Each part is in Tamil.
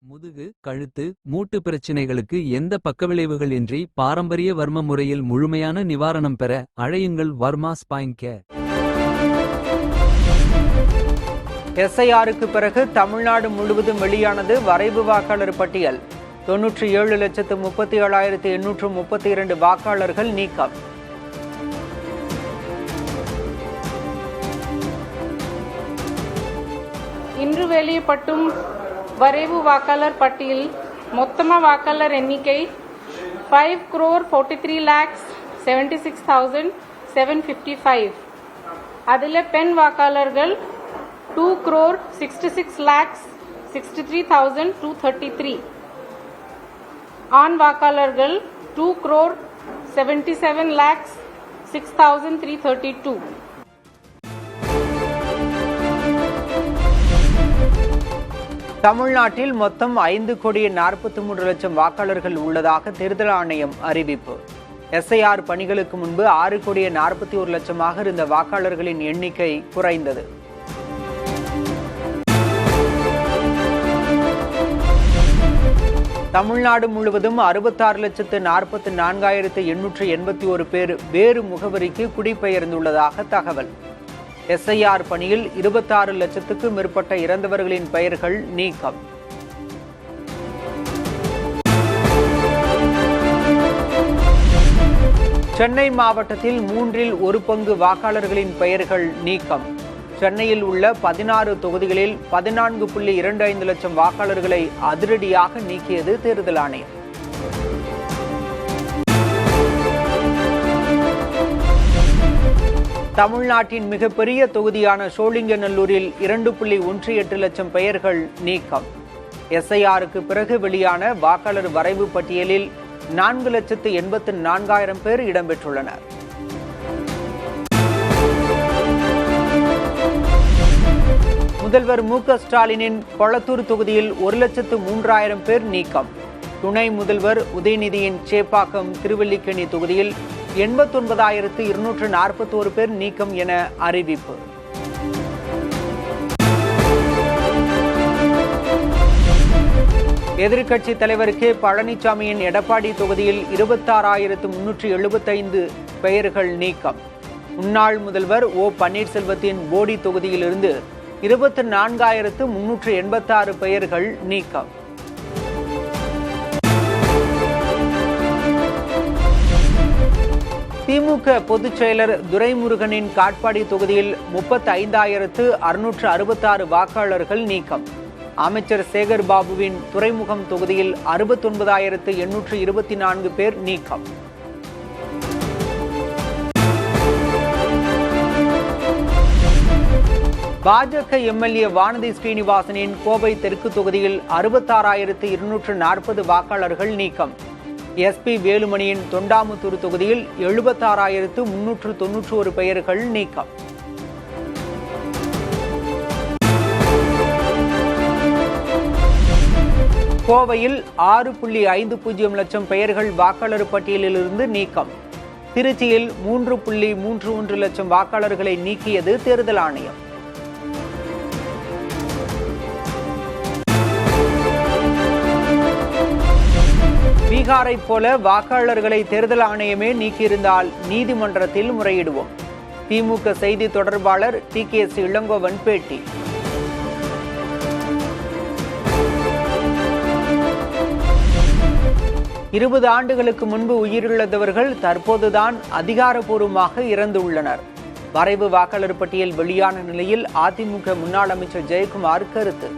முதுகு, கழுத்து, மூட்டு பிரச்சினைகளுக்கு எந்த பக்கவிளைவுகள் இன்றி பாரம்பரிய வர்ம முறையில் முழுமையான நிவாரணம் பெற அழையுங்கள் வர்மா ஸ்பைன் கேர். எஸ்ஐஆருக்கு பிறகு தமிழ்நாடு முழுவதும் வெளியானது வரைவு வாக்காளர் பட்டியல். 97,37,832 வாக்காளர்கள் நீக்கம். இன்று வெளியிடப்படும் வரைவு வாக்காளர் பட்டியல் மொத்தமாக வாக்காளர் எண்ணிக்கை 5,43,76,755. அதில் பெண் வாக்காளர்கள் 2,66,63,233. ஆண் வாக்காளர்கள் 2,77,06,332. தமிழ்நாட்டில் மொத்தம் 5,43,00,000 வாக்காளர்கள் உள்ளதாக தேர்தல் ஆணையம் அறிவிப்பு. எஸ்ஐஆர் பணிகளுக்கு முன்பு 6,41,00,000 இருந்த வாக்காளர்களின் எண்ணிக்கை குறைந்தது. தமிழ்நாடு முழுவதும் 66,44,881 பேர் வேறு முகவரிக்கு குடிபெயர்ந்துள்ளதாக தகவல். எஸ்ஐஆர் பணியில் 26 லட்சத்துக்கும் மேற்பட்ட இறந்தவர்களின் பெயர்கள் நீக்கம். சென்னை மாவட்டத்தில் 1/3 பங்கு வாக்காளர்களின் பெயர்கள் நீக்கம். சென்னையில் உள்ள 16 தொகுதிகளில் 14.25 லட்சம் வாக்காளர்களை அதிரடியாக நீக்கியது தேர்தல் ஆணையம். தமிழ்நாட்டின் மிகப்பெரிய தொகுதியான சோழிங்கநல்லூரில் 2.18 லட்சம் பெயர்கள் நீக்கம். எஸ்ஐஆருக்கு பிறகு வெளியான வாக்காளர் வரைவு பட்டியலில் 4,84,000 பேர் இடம்பெற்றுள்ளனர். முதல்வர் மு.க. ஸ்டாலினின் கொளத்தூர் தொகுதியில் 1,03,000 பேர் நீக்கம். துணை முதல்வர் உதயநிதியின் சேப்பாக்கம் திருவல்லிக்கேணி தொகுதியில் 89,241 பேர் நீக்கம் என அறிவிப்பு. எதிர்க்கட்சித் தலைவர் கே. பழனிசாமியின் எடப்பாடி தொகுதியில் 26,375 பெயர்கள் நீக்கம். முன்னாள் முதல்வர் ஓ. பன்னீர்செல்வத்தின் போடி தொகுதியிலிருந்து 24,386 பெயர்கள் நீக்கம். திமுக பொதுச் செயலர் துரைமுருகனின் காட்பாடி தொகுதியில் 35,666 வாக்காளர்கள் நீக்கம். அமைச்சர் சேகர் பாபுவின் துறைமுகம் தொகுதியில் 69,824 பேர் நீக்கம். பாஜக எம்எல்ஏ வானதி ஸ்ரீனிவாசனின் கோவை தெற்கு தொகுதியில் 66,240 வாக்காளர்கள் நீக்கம். எஸ்பி வேலுமணியின் தொண்டாமுத்தூர் தொகுதியில் 76,391 பெயர்கள் நீக்கம். கோவையில் 6.50 லட்சம் பெயர்கள் வாக்காளர் பட்டியலிலிருந்து நீக்கம். திருச்சியில் 3.31 லட்சம் வாக்காளர்களை நீக்கியது தேர்தல் ஆணையம். பீகாரை போல வாக்காளர்களை தேர்தல் ஆணையமே நீக்கியிருந்தால் நீதிமன்றத்தில் முறையிடுவோம். திமுக செய்தி தொடர்பாளர் டி.கே.எஸ். இளங்கோவன் பேட்டி. இருபது ஆண்டுகளுக்கு முன்பு உயிரிழந்தவர்கள் தற்போதுதான் அதிகாரப்பூர்வமாக இறந்துள்ளனர். வரைவு வாக்காளர் பட்டியல் வெளியான நிலையில் அதிமுக முன்னாள் அமைச்சர் ஜெயக்குமார் கருத்து.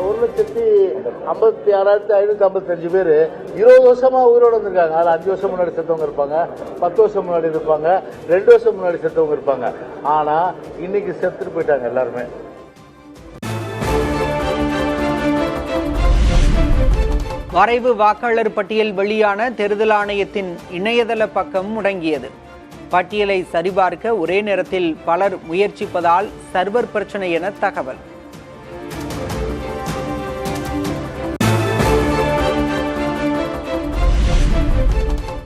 1,56,555 பேர் 20 வருஷமா உயிரோடு வந்திருக்காங்க. அதில் 5 வருஷம் முன்னாடி செத்தவங்க இருப்பாங்க, 10 வருஷம் முன்னாடி இருப்பாங்க, 2 வருஷம் முன்னாடி செத்தவங்க இருப்பாங்க. ஆனா இன்னைக்கு செத்துட்டு போயிட்டாங்க எல்லாருமே. வரைவு வாக்காளர் பட்டியல் வெளியான தேர்தல் ஆணையத்தின் இணையதள பக்கம் முடங்கியது. பட்டியலை சரிபார்க்க ஒரே நேரத்தில் பலர் முயற்சிப்பதால் சர்வர் பிரச்சனை என தகவல்.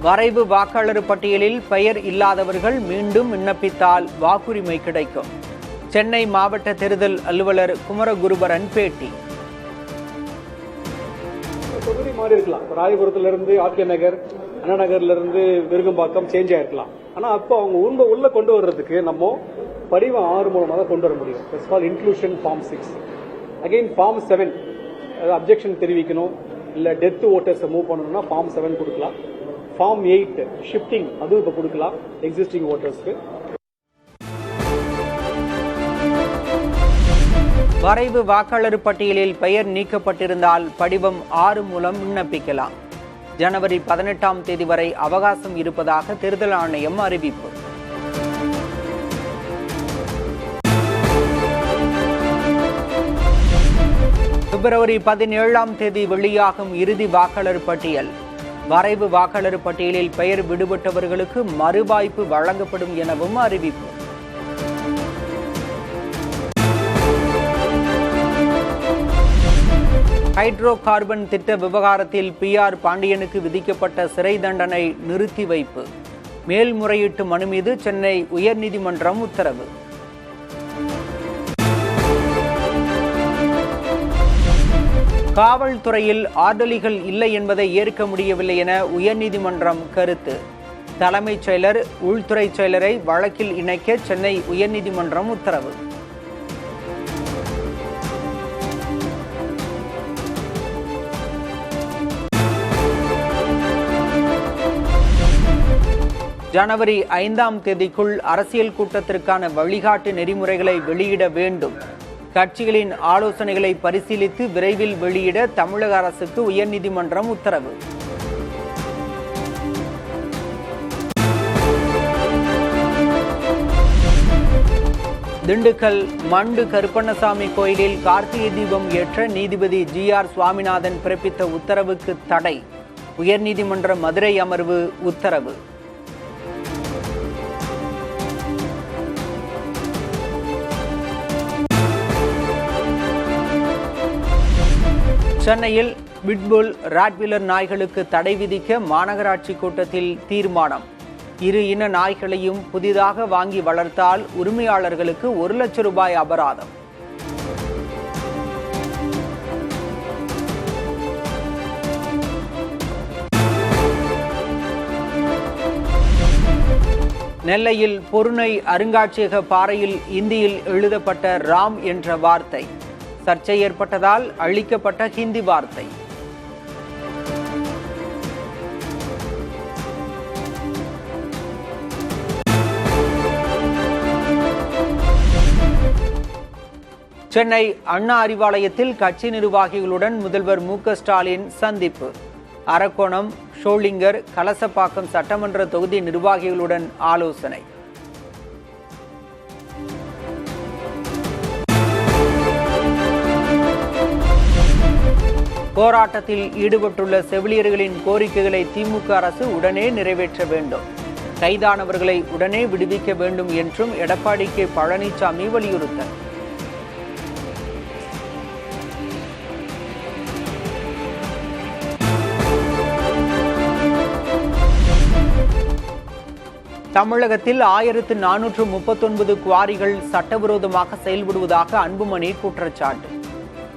வரைவு வாக்காளர் பட்டியலில் பெயர் இல்லாதவர்கள் மீண்டும் விண்ணப்பித்தால் வாக்குரிமை கிடைக்கும். சென்னை மாவட்ட தேர்தல் அலுவலர் குமரகுருபரன் பேட்டி. தொகுதி மாறி இருக்கலாம். ராயபுரத்துல இருந்து ஆர்கே நகர், அண்ணா நகர்ல இருந்து விருகம்பாக்கம் சேஞ்ச் ஆயிருக்கலாம். ஆனா அப்போ அவங்க உள்ள கொண்டு வர்றதுக்கு நம்ம படிவம் 6 மூலமாக தான் கொண்டு வர முடியும். It's call inclusion form 6. Again form 7 objection தெரிவிக்கணும், இல்ல டெத் ஓட்டர்ஸை மூவ் பண்ணணும்னா ஃபார்ம் 7 கொடுக்கலாம். ஃபார்ம் 8 ஷிஃப்டிங் அதுவும் இப்போ கொடுக்கலாம் எக்ஸிஸ்டிங் ஓட்டர்ஸ்க்கு. வரைவு வாக்காளர் பட்டியலில் பெயர் நீக்கப்பட்டிருந்தால் படிவம் 6 மூலம் விண்ணப்பிக்கலாம். ஜனவரி 18ஆம் தேதி வரை அவகாசம் இருப்பதாக தேர்தல் ஆணையம் அறிவிப்பு. பிப்ரவரி 17ஆம் தேதி வெளியாகும் இறுதி வாக்காளர் பட்டியல். வரைவு வாக்காளர் பட்டியலில் பெயர் விடுபட்டவர்களுக்கு மறுவாய்ப்பு வழங்கப்படும் எனவும் அறிவிப்பு. ஹைட்ரோ கார்பன் திட்ட விவகாரத்தில் PR பாண்டியனுக்கு விதிக்கப்பட்ட சிறை தண்டனை நிறுத்தி வைப்பு. மேல்முறையீட்டு மனு மீது சென்னை உயர்நீதிமன்றம் உத்தரவு. காவல்துறையில் ஆர்டலிகள் இல்லை என்பதை ஏற்க முடியவில்லை என உயர்நீதிமன்றம் கருத்து. தலைமைச் செயலர், உள்துறை செயலரை வழக்கில் இணைக்க சென்னை உயர்நீதிமன்றம் உத்தரவு. ஜனவரி 5ஆம் தேதிக்குள் அரசியல் கூட்டத்திற்கான வழிகாட்டு நெறிமுறைகளை வெளியிட வேண்டும். கட்சிகளின் ஆலோசனைகளை பரிசீலித்து விரைவில் வெளியிட தமிழக அரசுக்கு உயர்நீதிமன்றம் உத்தரவு. திண்டுக்கல் மண்டு கருப்பண்ணசாமி கோயிலில் கார்த்திகை தீபம் ஏற்ற நீதிபதி GR சுவாமிநாதன் பிறப்பித்த உத்தரவுக்கு தடை. உயர்நீதிமன்ற மதுரை அமர்வு உத்தரவு. சென்னையில் பிட்புல், ராட்வீலர் நாய்களுக்கு தடை விதிக்க மாநகராட்சி கூட்டத்தில் தீர்மானம். இரு இன நாய்களையும் புதிதாக வாங்கி வளர்த்தால் உரிமையாளர்களுக்கு 1 லட்சம் ரூபாய் அபராதம். நெல்லையில் பொருணை அருங்காட்சியக பாறையில் இந்தியில் எழுதப்பட்ட ராம் என்ற வார்த்தை சர்ச்சை ஏற்பட்டதால் அழிக்கப்பட்ட ஹிந்தி வார்த்தை. சென்னை அண்ணா அறிவாலயத்தில் கட்சி நிர்வாகிகளுடன் முதல்வர் மு.க. ஸ்டாலின் சந்திப்பு. அரக்கோணம், ஷோலிங்கர், கலசப்பாக்கம் சட்டமன்ற தொகுதி நிர்வாகிகளுடன் ஆலோசனை. போராட்டத்தில் ஈடுபட்டுள்ள செவிலியர்களின் கோரிக்கைகளை திமுக அரசு உடனே நிறைவேற்ற வேண்டும். கைதானவர்களை உடனே விடுவிக்க வேண்டும் என்றும் எடப்பாடி கே. பழனிசாமி வலியுறுத்தல். தமிழகத்தில் 1439 குவாரிகள் சட்டவிரோதமாக செயல்படுவதாக அன்புமணி குற்றச்சாட்டு.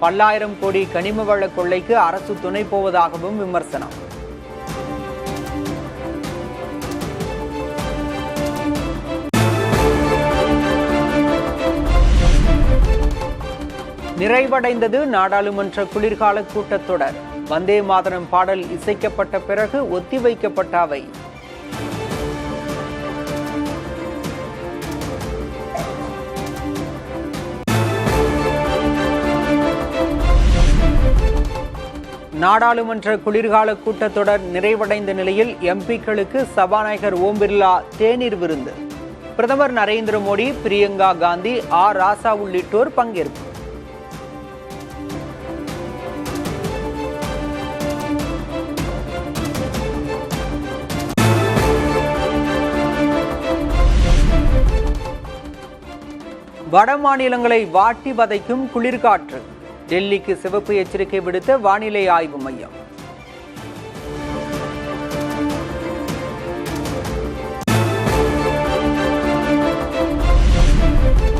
பல்லாயிரம் கோடி கனிம வள கொள்ளைக்கு அரசு துணை போவதாகவும் விமர்சனம். நிறைவடைந்தது நாடாளுமன்ற குளிர்கால கூட்டத்தொடர். வந்தே மாதரம் பாடல் இசைக்கப்பட்ட பிறகு ஒத்திவைக்கப்பட்ட அவை. நாடாளுமன்ற குளிர்கால கூட்டத்தொடர் நிறைவடைந்த நிலையில் எம்பிக்களுக்கு சபாநாயகர் ஓம் பிர்லா தேநீர் விருந்து. பிரதமர் நரேந்திர மோடி, பிரியங்கா காந்தி, ராசா உள்ளிட்டோர் பங்கேற்பு. வட மாநிலங்களை வாட்டி வதைக்கும் குளிர்காற்று. டெல்லிக்கு சிவப்பு எச்சரிக்கை விடுத்த வானிலை ஆய்வு மையம்.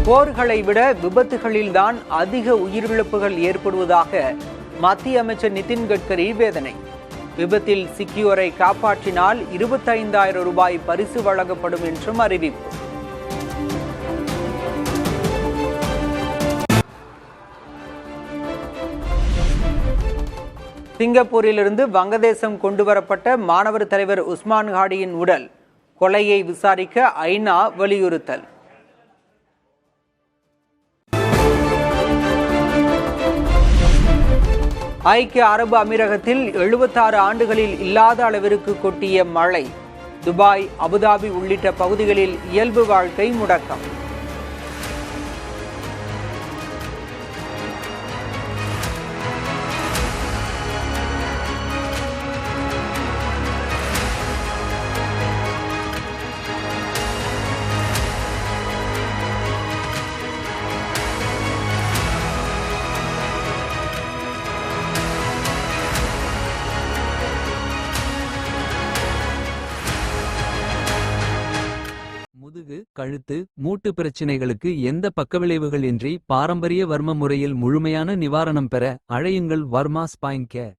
போர்களை விட விபத்துகளில்தான் அதிக உயிரிழப்புகள் ஏற்படுவதாக மத்திய அமைச்சர் நிதின் கட்கரி வேதனை. விபத்தில் சிக்கியோரை காப்பாற்றினால் 25,000 ரூபாய் பரிசு வழங்கப்படும் என்றும் அறிவிப்பு. சிங்கப்பூரிலிருந்து வங்கதேசம் கொண்டுவரப்பட்ட மாணவர் தலைவர் உஸ்மான் காடியின் உடல் கொலையை விசாரிக்க ஐநா வலியுறுத்தல். ஐக்கிய அரபு அமீரகத்தில் 76 ஆண்டுகளில் இல்லாத அளவிற்கு கொட்டிய மழை. துபாய், அபுதாபி உள்ளிட்ட பகுதிகளில் இயல்பு வாழ்க்கை முடக்கம். முதுகு, கழுத்து, மூட்டு பிரச்சினைகளுக்கு எந்த பக்கவிளைவுகள் இன்றி பாரம்பரிய வர்ம முறையில் முழுமையான நிவாரணம் பெற அழையுங்கள் வர்மா ஸ்பைன் கேர்.